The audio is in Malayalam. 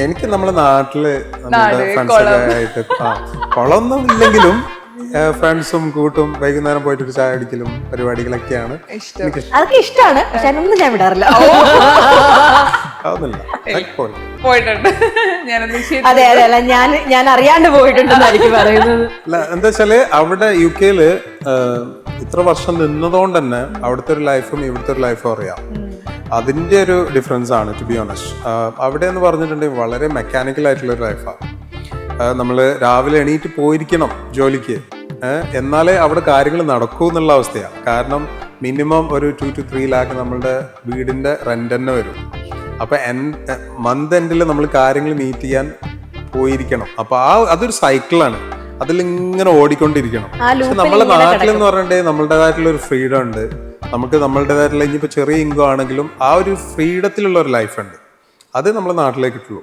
എനിക്ക് നമ്മുടെ നാട്ടില് നമ്മുടെ ഫ്രണ്ട്സൊക്കെ ആയിട്ട് കുളമൊന്നും ഇല്ലെങ്കിലും ഫ്രണ്ട്സും കൂട്ടും വൈകുന്നേരം പോയിട്ട് ഒരു ചായ അടിക്കലും പരിപാടികളൊക്കെയാണ് എനിക്ക് അതൊക്കെ ഇഷ്ടമാണ്, പക്ഷെ അതൊന്നും ഞാൻ വിടാറില്ല. അതൊന്നുമില്ല. പോയിട്ടുണ്ട്. അതെ അതെ, അല്ല ഞാൻ അറിയാണ്ട് പോയിട്ടുണ്ടെന്നായിരിക്കും പറയുന്നത്. അല്ല എന്താ വെച്ചാല് അവിടെ UK ഇത്ര വർഷം നിന്നതുകൊണ്ട് തന്നെ അവിടുത്തെ ഒരു ലൈഫും ഇവിടുത്തെ ഒരു ലൈഫും അറിയാം. അതിന്റെ ഒരു ഡിഫറൻസ് ആണ് ടു ബി ഓണസ്റ്റ്. അവിടെ എന്ന് പറഞ്ഞിട്ടുണ്ടെങ്കിൽ വളരെ മെക്കാനിക്കൽ ആയിട്ടുള്ള ഒരു ലൈഫാണ്. നമ്മൾ രാവിലെ എണീറ്റ് പോയിരിക്കണം ജോലിക്ക്, എന്നാലേ അവിടെ കാര്യങ്ങൾ നടക്കൂ എന്നുള്ള അവസ്ഥയാണ്. കാരണം മിനിമം ഒരു 2 to 3 lakh നമ്മളുടെ വീടിന്റെ റെന്റ് തന്നെ വരും. അപ്പൊ മന്ത് എൻഡിൽ നമ്മൾ കാര്യങ്ങൾ മീറ്റ് ചെയ്യാൻ പോയിരിക്കണം. അപ്പൊ അതൊരു സൈക്കിളാണ്, അതിലിങ്ങനെ ഓടിക്കൊണ്ടിരിക്കണം. പക്ഷെ നമ്മളെ നാട്ടിലെന്ന് പറഞ്ഞിട്ടുണ്ടെങ്കിൽ നമ്മളുടേതായിട്ടുള്ള ഒരു ഫ്രീഡം ഉണ്ട്. നമുക്ക് നമ്മളുടേതായിട്ടുള്ള ഇനിയിപ്പോൾ ചെറിയ ഇൻകം ആണെങ്കിലും ആ ഒരു ഫ്രീഡത്തിലുള്ള ഒരു ലൈഫ് ഉണ്ട്. അത് നമ്മളെ നാട്ടിലേക്ക് കിട്ടുള്ളൂ.